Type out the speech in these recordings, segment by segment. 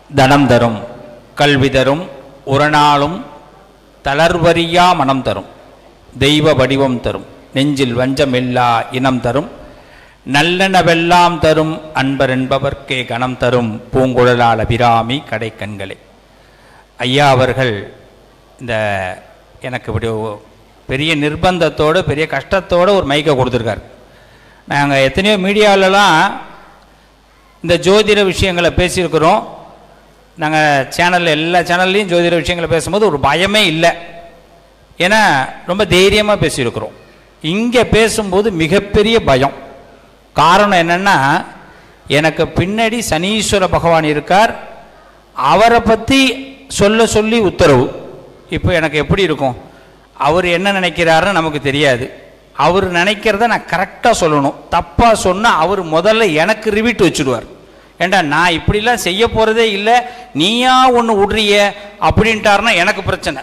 தனம் தரும், கல்வி தரும், ஒரு நாளும் தளர்வறியா மனம் தரும், தெய்வ வடிவம் தரும், நெஞ்சில் வஞ்சமில்லா இனம் தரும், நல்லெனவெல்லாம் தரும், அன்பர் என்பவர்க்கே கணம் தரும், பூங்குழலால் அபிராமி கடை கண்களே. ஐயா அவர்கள் இந்த எனக்கு இப்படி பெரிய நிர்பந்தத்தோடு பெரிய கஷ்டத்தோடு ஒரு மைக்கை கொடுத்துருக்கார். நாங்கள் எத்தனையோ மீடியாவிலலாம் இந்த ஜோதிட விஷயங்களை பேசியிருக்கிறோம். நாங்கள் சேனலில் எல்லா சேனல்லையும் ஜோதிட விஷயங்களை பேசும்போது ஒரு பயமே இல்லை. ஏன்னா ரொம்ப தைரியமாக பேசியிருக்கிறோம். இங்கே பேசும்போது மிகப்பெரிய பயம். காரணம் என்னென்னா, எனக்கு பின்னாடி சனீஸ்வர பகவான் இருக்கார். அவரை பற்றி சொல்ல சொல்லி உத்தரவு. இப்போ எனக்கு எப்படி இருக்கும்? அவர் என்ன நினைக்கிறாருன்னு நமக்கு தெரியாது. அவர் நினைக்கிறத நான் கரெக்டாக சொல்லணும். தப்பாக சொன்னால் அவர் முதல்ல எனக்கு ரிவிட் வச்சுடுவார். ஏண்டா நான் இப்படிலாம் செய்ய போகிறதே இல்லை, நீயா ஒன்று விட்றிய அப்படின்ட்டாருன்னா எனக்கு பிரச்சனை.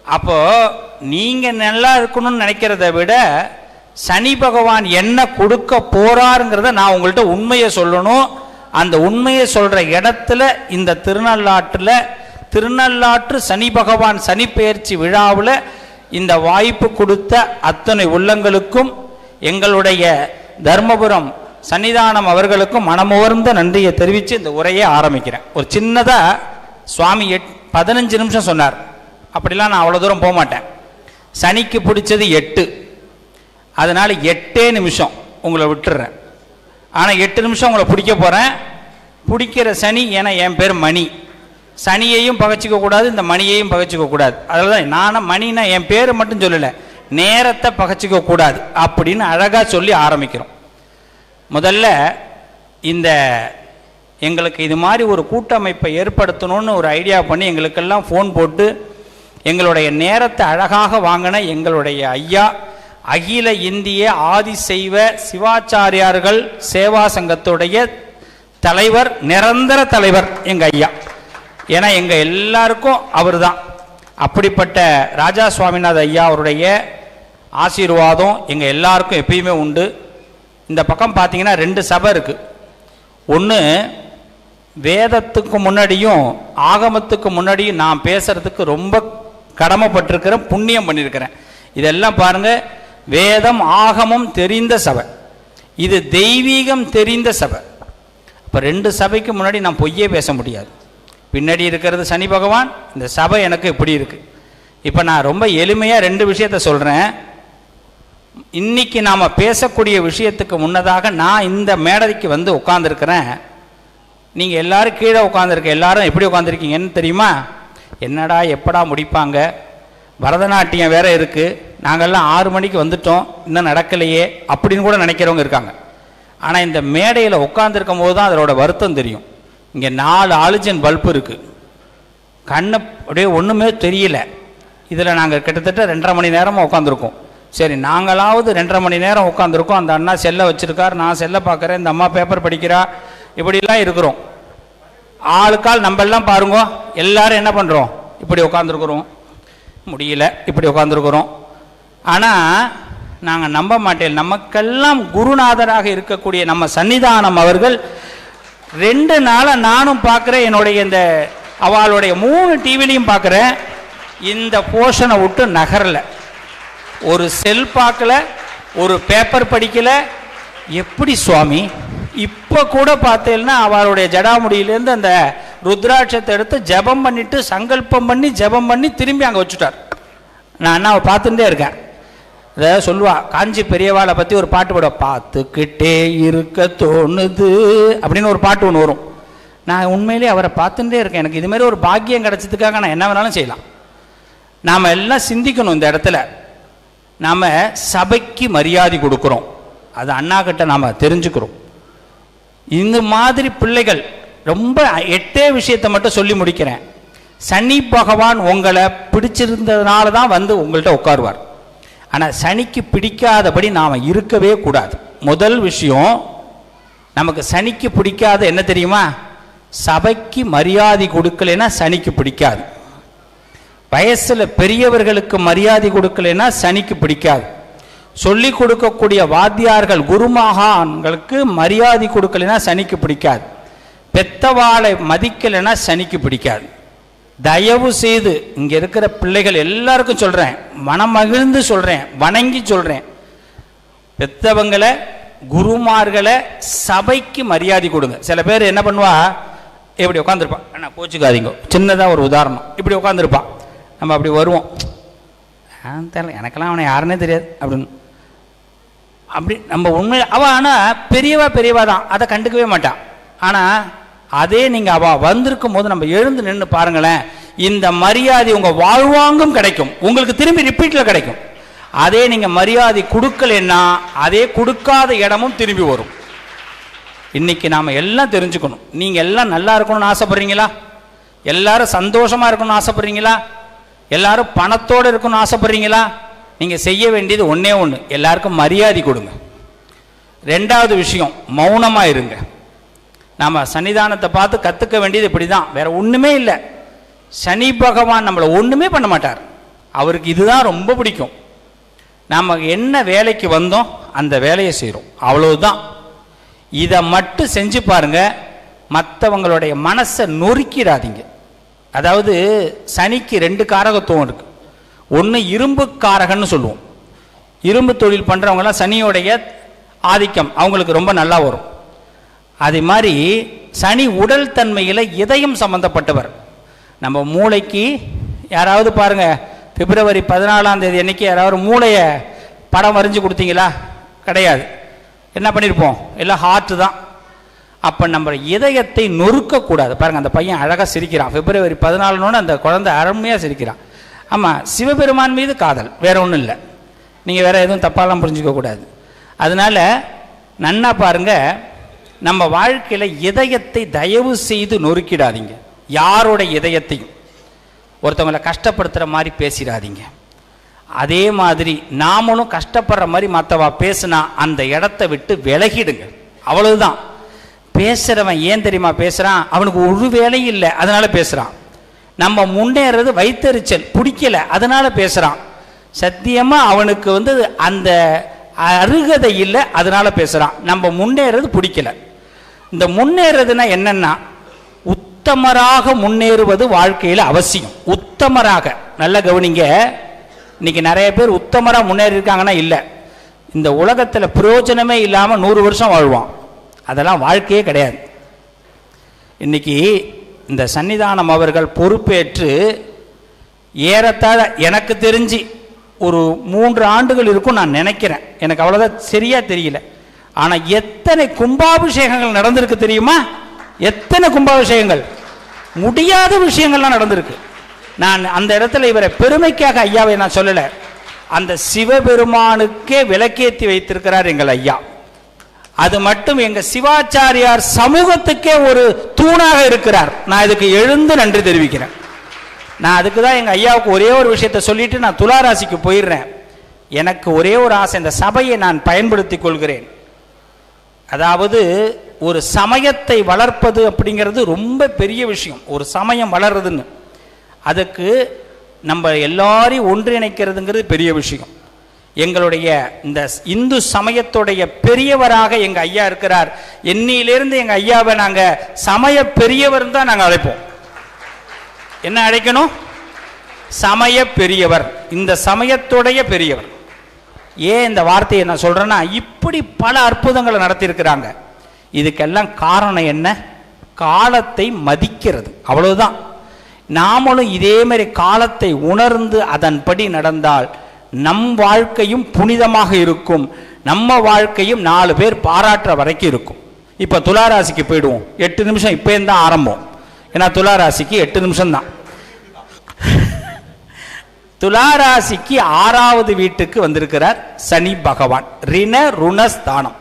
அப்போது நீங்கள் நல்லா இருக்கணும்னு நினைக்கிறத விட சனி பகவான் என்ன கொடுக்க போகிறாருங்கிறத நான் உங்கள்கிட்ட உண்மையை சொல்லணும். அந்த உண்மையை சொல்கிற இடத்துல இந்த திருநள்ளாற்று சனி பகவான் சனி பெயர்ச்சி விழாவில் இந்த வாய்ப்பு கொடுத்த அத்தனை உள்ளங்களுக்கும் எங்களுடைய தர்மபுரம் சன்னிதானம் அவர்களுக்கும் மனமுவர்ந்த நன்றியை தெரிவித்து இந்த உரையை ஆரம்பிக்கிறேன். ஒரு சின்னதாக சுவாமி 15 நிமிஷம் சொன்னார். அப்படிலாம் நான் அவ்வளோ தூரம் போக மாட்டேன். சனிக்கு பிடிச்சது 8, அதனால் 8 நிமிஷம் உங்களை விட்டுடுறேன். ஆனால் 8 நிமிஷம் உங்களை பிடிக்க போகிறேன். பிடிக்கிற சனி, ஏன்னா என் பேர் மணி. சனியையும் பகச்சிக்க கூடாது, இந்த மணியையும் பகச்சிக்க கூடாது. அதில் தான் நானும் மணினா என் பேர் மட்டும் சொல்லலை, நேரத்தை பகச்சிக்க கூடாது அப்படின்னு அழகாக சொல்லி ஆரம்பிக்கிறோம். முதல்ல இந்த எங்களுக்கு இது மாதிரி ஒரு கூட்டமைப்பை ஏற்படுத்தணும்னு ஒரு ஐடியா பண்ணி எங்களுக்கெல்லாம் ஃபோன் போட்டு எங்களுடைய நேரத்தை அழகாக வாங்கின எங்களுடைய ஐயா, அகில இந்திய ஆதிசைவ சிவாச்சாரியார்கள் சேவா சங்கத்துடைய தலைவர், நிரந்தர தலைவர் எங்கள் ஐயா. ஏன்னா எங்கள் எல்லாருக்கும் அவர் தான். அப்படிப்பட்ட ராஜா சுவாமிநாத ஐயா அவருடைய ஆசீர்வாதம் எங்கள் எல்லாருக்கும் எப்பயுமே உண்டு. இந்த பக்கம் பார்த்தீங்கன்னா 2 சபை இருக்குது. ஒன்று வேதத்துக்கு முன்னாடியும் ஆகமத்துக்கு முன்னாடியும் நான் பேசுகிறதுக்கு ரொம்ப கடமைப்பட்டிருக்கிறேன், புண்ணியம் பண்ணியிருக்கிறேன். இதெல்லாம் பாருங்கள், வேதம் ஆகமம் தெரிந்த சபை, இது தெய்வீகம் தெரிந்த சபை. இப்போ 2 சபைக்கு முன்னாடி நான் பொய்யே பேச முடியாது. பின்னாடி இருக்கிறது சனி பகவான், இந்த சபை எனக்கு இப்படி இருக்குது. இப்போ நான் ரொம்ப எளிமையாக 2 விஷயத்த சொல்கிறேன். இன்னைக்கு நாம் பேசக்கூடிய விஷயத்துக்கு முன்னதாக நான் இந்த மேடைக்கு வந்து உட்காந்துருக்கிறேன். நீங்கள் எல்லோரும் கீழே உட்காந்துருக்க, எல்லாரும் எப்படி உட்காந்துருக்கீங்கன்னு தெரியுமா? என்னடா எப்படா முடிப்பாங்க, பரதநாட்டியம் வேறு இருக்குது, நாங்கள்லாம் 6 மணிக்கு வந்துட்டோம், இன்னும் நடக்கலையே அப்படின்னு கூட நினைக்கிறவங்க இருக்காங்க. ஆனால் இந்த மேடையில் உட்காந்துருக்கும் போது தான் அதோட வருத்தம் தெரியும். இங்கே 4 ஆக்சிஜன் பல்பு இருக்குது, கண்ணு அப்படியே ஒன்றுமே தெரியல. இதில் நாங்கள் கிட்டத்தட்ட 2.5 மணி நேரமாக உட்காந்துருக்கோம். சரி, நாங்களாவது 2.5 மணி நேரம் உட்காந்துருக்கோம். அந்த அண்ணா செல்லை வச்சுருக்கார், நான் செல்லை பார்க்குறேன், இந்த அம்மா பேப்பர் படிக்கிறா, இப்படிலாம் இருக்கிறோம். ஆளுக்கால் நம்ம எல்லாம் பாருங்க, எல்லாரும் என்ன பண்ணுறோம், இப்படி உட்காந்துருக்குறோம், முடியல, இப்படி உட்காந்துருக்குறோம். ஆனால் நாங்கள் நம்ப மாட்டேன், நமக்கெல்லாம் குருநாதராக இருக்கக்கூடிய நம்ம சன்னிதானம் அவர்கள் 2 நாளாக நானும் பார்க்குறேன், என்னுடைய இந்த அவளுடைய 3 டிவிலையும் பார்க்குறேன், இந்த போர்ஷனை விட்டு நகரல. ஒரு செல் பார்க்கல, ஒரு பேப்பர் படிக்கல. எப்படி சுவாமி? இப்போ கூட பார்த்தேன்னா அவளுடைய ஜடாமுடியிலேருந்து அந்த ருத்ராட்சத்தை எடுத்து ஜபம் பண்ணிட்டு சங்கல்பம் பண்ணி ஜபம் பண்ணி திரும்பி அங்கே வச்சுட்டார். நான் அண்ணாவை பார்த்துட்டே இருக்கேன். அதை சொல்லுவா, காஞ்சி பெரியவாளை பற்றி ஒரு பாட்டு பாடுவா, பார்த்துக்கிட்டே இருக்க தோணுது அப்படின்னு ஒரு பாட்டு ஒன்று வரும். நான் உண்மையிலே அவரை பார்த்துட்டே இருக்கேன். எனக்கு இதுமாரி ஒரு பாக்கியம் கிடச்சதுக்காக நான் என்ன வேணாலும் செய்யலாம். நாம் எல்லாம் சிந்திக்கணும். இந்த இடத்துல நாம் சபைக்கு மரியாதை கொடுக்குறோம், அது அண்ணா கிட்ட நாம் தெரிஞ்சுக்கிறோம். இந்த மாதிரி பிள்ளைகள் ரொம்ப 8 விஷயத்தை மட்டும் சொல்லி முடிக்கிறேன். சனி பகவான் உங்களை பிடிச்சிருந்ததுனால தான் வந்து உங்கள்கிட்ட உட்காருவார். ஆனால் சனிக்கு பிடிக்காதபடி நாம் இருக்கவே கூடாது. முதல் விஷயம், நமக்கு சனிக்கு பிடிக்காத என்ன தெரியுமா? சபைக்கு மரியாதை கொடுக்கலைன்னா சனிக்கு பிடிக்காது. வயசில் பெரியவர்களுக்கு மரியாதை கொடுக்கலைன்னா சனிக்கு பிடிக்காது. சொல்லி கொடுக்கக்கூடிய வாத்தியார்கள் குருமகான்களுக்கு மரியாதை கொடுக்கலைன்னா சனிக்கு பிடிக்காது. பெத்தவாளை மதிக்கலைன்னா சனிக்கு பிடிக்காது. தயவு செய்து இங்கே இருக்கிற பிள்ளைகள் எல்லாருக்கும் சொல்கிறேன், மனமகிழ்ந்து சொல்கிறேன், வணங்கி சொல்கிறேன், பெத்தவங்களை குருமார்களை சபைக்கு மரியாதை கொடுங்க. சில பேர் என்ன பண்ணுவா, இப்படி உட்காந்துருப்பான், அண்ணா கோச்சுக்காதீங்க, சின்னதாக ஒரு உதாரணம், இப்படி உட்காந்துருப்பான், நம்ம அப்படி வருவோம், தெரியல எனக்கெல்லாம் அவனை யாருன்னே தெரியாது அப்படின்னு, அப்படி நம்ம உண்மை அவள் ஆனால் பெரியவா தான், அதை கண்டுக்கவே மாட்டான். ஆனால் அதே நீங்கள் அவள் வந்திருக்கும் போது நம்ம எழுந்து நின்று பாருங்களேன், இந்த மரியாதை உங்கள் வாழ்வாங்கும் கிடைக்கும், உங்களுக்கு திரும்பி ரிப்பீட்டில் கிடைக்கும். அதே நீங்கள் மரியாதை கொடுக்கலன்னா அதே கொடுக்காத இடமும் திரும்பி வரும். இன்னைக்கு நாம் எல்லாம் தெரிஞ்சுக்கணும். நீங்கள் எல்லாம் நல்லா இருக்கணும்னு ஆசைப்படுறீங்களா? எல்லாரும் சந்தோஷமாக இருக்கணும்னு ஆசைப்படுறீங்களா? எல்லாரும் பணத்தோடு இருக்கணும்னு ஆசைப்படுறீங்களா? நீங்கள் செய்ய வேண்டியது ஒன்றே ஒன்று, எல்லாருக்கும் மரியாதை கொடுங்க. ரெண்டாவது விஷயம், மௌனமாக இருங்க. நாம் சன்னிதானத்தை பார்த்து கற்றுக்க வேண்டியது இப்படி தான், வேற ஒன்றுமே இல்லை. சனி பகவான் நம்மளை ஒன்றுமே பண்ண மாட்டார், அவருக்கு இதுதான் ரொம்ப பிடிக்கும். நாம் என்ன வேலைக்கு வந்தோம் அந்த வேலையை செய்கிறோம், அவ்வளவுதான். இதை மட்டும் செஞ்சு பாருங்க, மற்றவங்களுடைய மனசை நொறுக்கிடாதீங்க. அதாவது சனிக்கு 2 காரகத்துவம் இருக்கு. ஒன்று இரும்பு காரகன்னு சொல்லுவோம். இரும்பு தொழில் பண்ணுறவங்களாம் சனியோடைய ஆதிக்கம் அவங்களுக்கு ரொம்ப நல்லா வரும். அதே மாதிரி சனி உடல் தன்மையில் இதயம் சம்பந்தப்பட்டவர். நம்ம மூளைக்கு யாராவது பாருங்க, பிப்ரவரி 14ஆம் தேதி அன்னைக்கு யாராவது மூளையை படம் வரைஞ்சி கொடுத்தீங்களா? கிடையாது. என்ன பண்ணியிருப்போம்? எல்லாம் ஹார்ட்டு தான். அப்போ நம்ம இதயத்தை நொறுக்கக்கூடாது. பாருங்கள், அந்த பையன் அழகாக சிரிக்கிறான். பிப்ரவரி 14 அந்த குழந்தை அருமையாக சிரிக்கிறான். ஆமாம், சிவபெருமான் மீது காதல், வேற ஒன்றும் இல்லை. நீங்கள் வேற எதுவும் தப்பாலாம் புரிஞ்சிக்கக்கூடாது. அதனால நன்னா பாருங்க, நம்ம வாழ்க்கையில் இதயத்தை தயவு செய்து நொறுக்கிடாதீங்க. யாரோட இதயத்தையும் ஒருத்தவங்களை கஷ்டப்படுத்துகிற மாதிரி பேசிடாதீங்க. அதே மாதிரி நாமளும் கஷ்டப்படுற மாதிரி மற்றவா பேசுனா அந்த இடத்த விட்டு விலகிடுங்க, அவ்வளவுதான். பேசுகிறவன் ஏன் தெரியுமா பேசுகிறான்? அவனுக்கு ஒரு வேலையும் இல்லை, அதனால பேசுகிறான். நம்ம முன்னேறது வைத்தறிச்சல் பிடிக்கல, அதனால பேசுகிறான். சத்தியமாக அவனுக்கு அந்த அருகதை இல்லை, அதனால பேசுகிறான். நம்ம முன்னேறது பிடிக்கல. இந்த முன்னேறதுன்னா என்னன்னா, உத்தமராக முன்னேறுவது வாழ்க்கையில் அவசியம். உத்தமராக, நல்ல கவனிங்க. இன்னைக்கு நிறைய பேர் உத்தமராக முன்னேறி இருக்காங்கன்னா இல்லை, இந்த உலகத்தில் பிரயோஜனமே இல்லாமல் 100 வருஷம் வாழ்வான். அதெல்லாம் வாழ்க்கையே கிடையாது. இன்னைக்கு இந்த சன்னிதானம் அவர்கள் பொறுப்பேற்று ஏறத்தாழ எனக்கு தெரிஞ்சு ஒரு 3 ஆண்டுகள் இருக்கும் நான் நினைக்கிறேன், எனக்கு அவ்வளோதான் சரியா தெரியல. ஆனால் எத்தனை கும்பாபிஷேகங்கள் நடந்திருக்கு தெரியுமா? எத்தனை கும்பாபிஷேகங்கள், முடியாத விஷயங்கள்லாம் நடந்திருக்கு. நான் அந்த இடத்துல இவரை பெருமைக்காக ஐயாவை நான் சொல்லலை, அந்த சிவபெருமானுக்கே விளக்கேற்றி வைத்திருக்கிறார் எங்கள் ஐயா. அது மட்டும் எங்க சிவாச்சாரியார் சமூகத்துக்கே ஒரு தூணாக இருக்கிறார். நான் இதுக்கு எழுந்து நன்றி தெரிவிக்கிறேன். நான் அதுக்கு தான் எங்க ஐயாவுக்கு ஒரே ஒரு விஷயத்தை சொல்லிட்டு நான் துளாராசிக்கு போயிடுறேன். எனக்கு ஒரே ஒரு ஆசை, இந்த சபையை நான் பயன்படுத்தி கொள்கிறேன். அதாவது ஒரு சமயத்தை வளர்ப்பது அப்படிங்கிறது ரொம்ப பெரிய விஷயம். ஒரு சமயம் வளர்றதுன்னு, அதுக்கு நம்ம எல்லாரையும் ஒன்றிணைக்கிறதுங்கிறது பெரிய விஷயம். எங்களுடைய இந்த இந்து சமயத்துடைய பெரியவராக எங்க ஐயா இருக்கிறார். என்னையிலிருந்து எங்க ஐயாவை நாங்க சமய பெரியவர் தான் நாங்கள் அழைப்போம். என்ன அழைக்கணும்? சமய பெரியவர், இந்த சமயத்துடைய பெரியவர். ஏன் இந்த வார்த்தையை நான் சொல்றேன்னா, இப்படி பல அற்புதங்களை நடத்தியிருக்கிறாங்க. இதுக்கெல்லாம் காரணம் என்ன? காலத்தை மதிக்கிறது, அவ்வளவுதான். நாமளும் இதே மாதிரி காலத்தை உணர்ந்து அதன்படி நடந்தால் நம் வாழ்க்கையும் புனிதமாக இருக்கும், நம்ம வாழ்க்கையும் 4 பேர் பாராட்டுற வரைக்கும் இருக்கும். இப்போ துளாராசிக்கு போயிடுவோம். 8 நிமிஷம் இப்போ தான் ஆரம்பம், ஏன்னா துளாராசிக்கு 8 நிமிஷம் தான். துளாராசிக்கு 6வது வீட்டுக்கு வந்திருக்கிறார் சனி பகவான். ரிண ருணஸ்தானம்.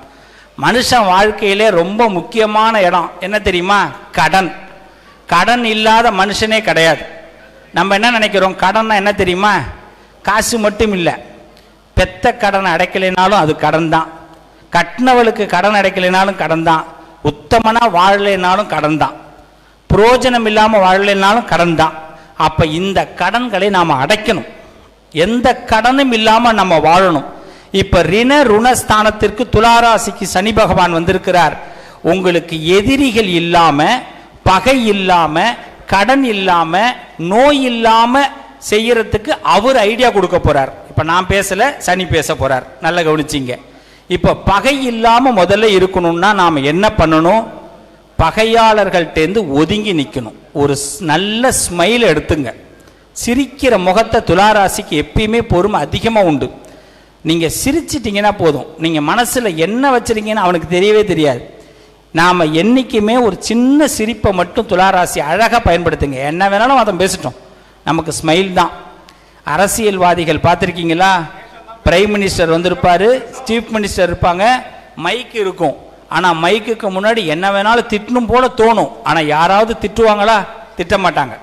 மனுஷன் வாழ்க்கையிலே ரொம்ப முக்கியமான இடம் என்ன தெரியுமா? கடன். கடன் இல்லாத மனுஷனே கிடையாது. நம்ம என்ன நினைக்கிறோம், கடன்னா என்ன தெரியுமா? காசு மட்டும் இல்லை, பெத்த கடன் அடைக்கலைனாலும் அது கடன் தான், கட்டினவளுக்கு கடன் அடைக்கலைனாலும் கடன் தான், உத்தமனா வாழலைனாலும் கடன் தான், புரோஜனம் இல்லாமல் வாழலைனாலும் கடன் தான். அப்போ இந்த கடன்களை நாம் அடைக்கணும், எந்த கடனும் இல்லாமல் நம்ம வாழணும். இப்போ ரிண ருணஸ்தானத்திற்கு துளாராசிக்கு சனி பகவான் வந்திருக்கிறார். உங்களுக்கு எதிரிகள் இல்லாம, பகை இல்லாம, கடன் இல்லாம, நோய் இல்லாம செய்யறதுக்கு அவர் ஐடியா கொடுக்க போறார். இப்ப நான் பேசல, சனி பேச போறார். நல்லா கவனிச்சிங்க. இப்ப பகை இல்லாம முதல்ல இருக்கணும்னா நாம என்ன பண்ணணும்? பகையாளர்கள்டேந்து ஒதுங்கி நிற்கணும். ஒரு நல்ல ஸ்மைல் எடுத்துங்க. சிரிக்கிற முகத்தை துளாராசிக்கு எப்பயுமே பொறுமை அதிகமாக உண்டு. நீங்கள் சிரிச்சிட்டிங்கன்னா போதும். நீங்கள் மனசில் என்ன வச்சுருக்கீங்கன்னு அவனுக்கு தெரியவே தெரியாது. நாம் என்றைக்குமே ஒரு சின்ன சிரிப்பை மட்டும் துளாராசி அழகாக பயன்படுத்துங்க. என்ன வேணாலும் அதை பேசிட்டோம், நமக்கு ஸ்மைல் தான். அரசியல்வாதிகள் பார்த்துருக்கீங்களா? பிரைம் மினிஸ்டர் வந்திருப்பார், சீஃப் மினிஸ்டர் இருப்பாங்க, மைக்கு இருக்கும். ஆனால் மைக்குக்கு முன்னாடி என்ன வேணாலும் திட்டணும் போல தோணும். ஆனால் யாராவது திட்டுவாங்களா? திட்ட மாட்டாங்க.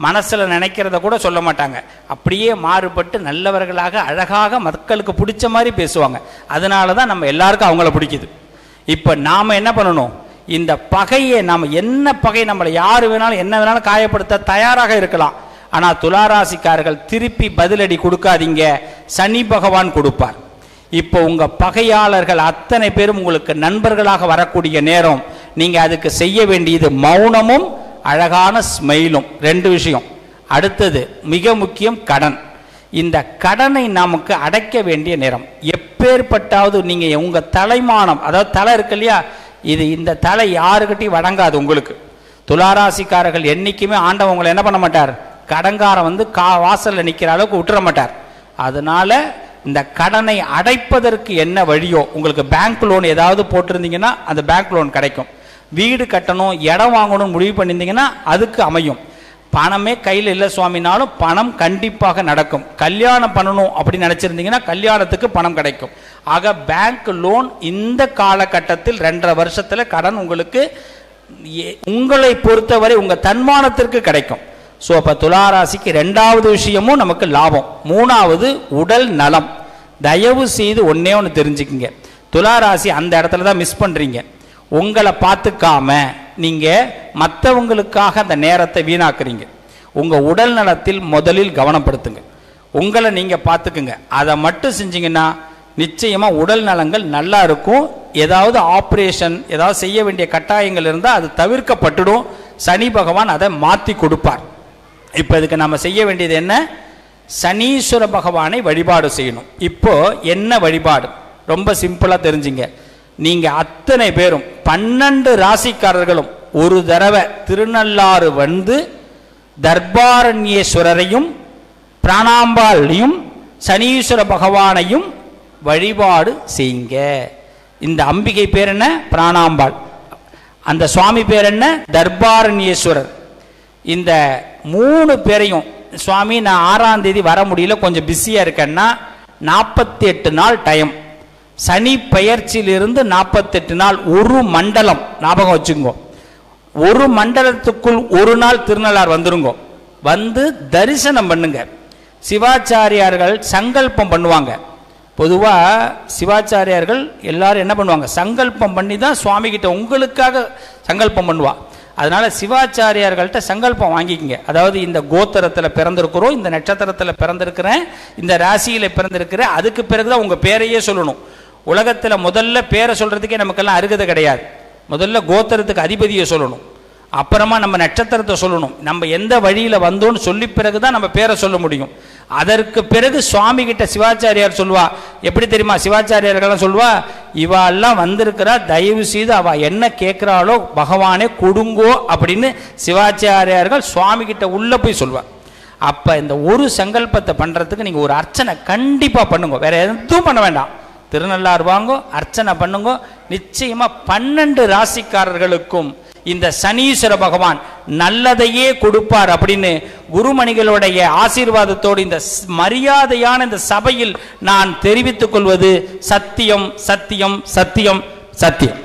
மனசில் நினைக்கிறத கூட சொல்ல மாட்டாங்க. அப்படியே மாறுபட்டு நல்லவர்களாக அழகாக மக்களுக்கு பிடிச்ச மாதிரி பேசுவாங்க. அதனால தான் நம்ம எல்லாருக்கும் அவங்கள பிடிக்குது. இப்போ நாம் என்ன பண்ணணும்? இந்த பகையை நாம் என்ன பகை, நம்மளை யார் வேணாலும் என்ன வேணாலும் காயப்படுத்த தயாராக இருக்கலாம். ஆனால் துளாராசிக்காரர்கள் திருப்பி பதிலடி கொடுக்காதீங்க, சனி பகவான் கொடுப்பார். இப்போ உங்கள் பகையாளர்கள் அத்தனை பேரும் உங்களுக்கு நண்பர்களாக வரக்கூடிய நேரம். நீங்கள் அதுக்கு செய்ய வேண்டியது மௌனமும் அழகான ஸ்மைலும். 2 விஷயம். அடுத்தது மிக முக்கியம், கடன். இந்த கடனை நமக்கு அடைக்க வேண்டிய நேரம். எப்பேற்பட்டாவது நீங்கள் உங்கள் தலைமானம், அதாவது தலை இருக்கு இல்லையா, இந்த தலை யாருக்கிட்டையும் வழங்காது உங்களுக்கு. துளாராசிக்காரர்கள் என்றைக்குமே ஆண்டவங்களை என்ன பண்ண மாட்டார்? கடங்காரம் வந்து வாசலில் நிற்கிற அளவுக்கு விட்டுற மாட்டார். அதனால இந்த கடனை அடைப்பதற்கு என்ன வழியோ, உங்களுக்கு பேங்க் லோன் ஏதாவது போட்டிருந்தீங்கன்னா அந்த பேங்க் லோன் கிடைக்கும். வீடு கட்டணும், இடம் வாங்கணும்னு முடிவு பண்ணியிருந்தீங்கன்னா அதுக்கு அமையும். பணமே கையில் இல்லை சுவாமினாலும் பணம் கண்டிப்பாக நடக்கும். கல்யாணம் பண்ணணும் அப்படின்னு நினச்சிருந்தீங்கன்னா கல்யாணத்துக்கு பணம் கிடைக்கும். ஆக பேங்க் லோன் இந்த காலகட்டத்தில் 2.5 வருஷத்தில் கடன் உங்களுக்கு உங்களை பொறுத்தவரை உங்கள் தன்மானத்திற்கு கிடைக்கும். ஸோ அப்போ துளாராசிக்கு 2வது விஷயமும் நமக்கு லாபம். 3வது உடல் நலம். தயவு செய்து ஒன்றே ஒன்று தெரிஞ்சுக்கிங்க, துளாராசி அந்த இடத்துல தான் மிஸ் பண்ணுறீங்க. உங்களை பார்த்துக்காம நீங்கள் மற்றவங்களுக்காக அந்த நேரத்தை வீணாக்குறீங்க. உங்கள் உடல் நலத்தில் முதலில் கவனப்படுத்துங்க. உங்களை நீங்கள் பார்த்துக்குங்க. அதை மட்டும் செஞ்சீங்கன்னா நிச்சயமாக உடல் நலங்கள் நல்லா இருக்கும். ஏதாவது ஆப்ரேஷன் ஏதாவது செய்ய வேண்டிய கட்டாயங்கள் இருந்தால் அது தவிர்க்கப்பட்டுடும். சனி பகவான் அதை மாற்றி கொடுப்பார். இப்போ இதுக்கு நம்ம செய்ய வேண்டியது என்ன? சனீஸ்வர பகவானை வழிபாடு செய்யணும். இப்போ என்ன வழிபாடு? ரொம்ப சிம்பிளாக தெரிஞ்சுங்க. நீங்கள் அத்தனை பேரும் 12 ராசிக்காரர்களும் ஒரு தடவை திருநள்ளாறு வந்து தர்பாரண்யேஸ்வரரையும் பிராணாம்பாளையும் சனீஸ்வர பகவானையும் வழிபாடு செய்யுங்க. இந்த அம்பிகை பேர் என்ன? பிராணாம்பாள். அந்த சுவாமி பேர் என்ன? தர்பாரண்யேஸ்வரர். இந்த 3 பேரையும், சுவாமி நான் 6ஆம் தேதி வர முடியல, கொஞ்சம் பிஸியாக இருக்கேன்னா 48 நாள் டைம். சனி பெயர்ச்சியிலிருந்து 48 நாள், ஒரு மண்டலம் ஞாபகம் வச்சுக்கோ. ஒரு மண்டலத்துக்குள் ஒரு நாள் திருநள்ளார் வந்துருங்க. வந்து தரிசனம் பண்ணுங்க. சிவாச்சாரியார்கள் சங்கல்பம் பண்ணுவாங்க. பொதுவாக சிவாச்சாரியார்கள் எல்லாரும் என்ன பண்ணுவாங்க? சங்கல்பம் பண்ணி தான் சுவாமி கிட்ட உங்களுக்காக சங்கல்பம் பண்ணுவா. அதனால சிவாச்சாரியார்கள்ட்ட சங்கல்பம் வாங்கிக்கங்க. அதாவது இந்த கோத்திரத்தில் பிறந்திருக்கிறோம், இந்த நட்சத்திரத்தில் பிறந்திருக்கிறேன், இந்த ராசியில் பிறந்திருக்கிறேன், அதுக்கு பிறகுதான் உங்கள் பேரையே சொல்லணும். உலகத்தில் முதல்ல பேரை சொல்கிறதுக்கே நமக்கெல்லாம் அருகதை கிடையாது. முதல்ல கோத்திரத்துக்கு அதிபதியை சொல்லணும், அப்புறமா நம்ம நட்சத்திரத்தை சொல்லணும், நம்ம எந்த வழியில் வந்தோன்னு சொல்லி பிறகு தான் நம்ம பேரை சொல்ல முடியும். அதற்கு பிறகு சுவாமி கிட்ட சிவாச்சாரியார் சொல்லுவா. எப்படி தெரியுமா? சிவாச்சாரியார்கள்லாம் சொல்லுவா, இவாள்லாம் வந்திருக்கிறா, தயவு செய்து அவள் என்ன கேட்குறாளோ பகவானே கொடுங்கோ அப்படின்னு சிவாச்சாரியார்கள் சுவாமி கிட்ட உள்ளே போய் சொல்லுவா. அப்போ இந்த ஒரு சங்கல்பத்தை பண்ணுறதுக்கு நீங்கள் ஒரு அர்ச்சனை கண்டிப்பாக பண்ணுங்க. வேற எதுவும் பண்ண வேண்டாம். திருநள்ளாறு வாங்கோ, அர்ச்சனை பண்ணுங்க. நிச்சயமாக 12 ராசிக்காரர்களுக்கும் இந்த சனீஸ்வர பகவான் நல்லதையே கொடுப்பார் அப்படின்னு குருமணிகளுடைய ஆசீர்வாதத்தோடு இந்த மரியாதையான இந்த சபையில் நான் தெரிவித்துக் கொள்வது சத்தியம், சத்தியம், சத்தியம், சத்தியம்.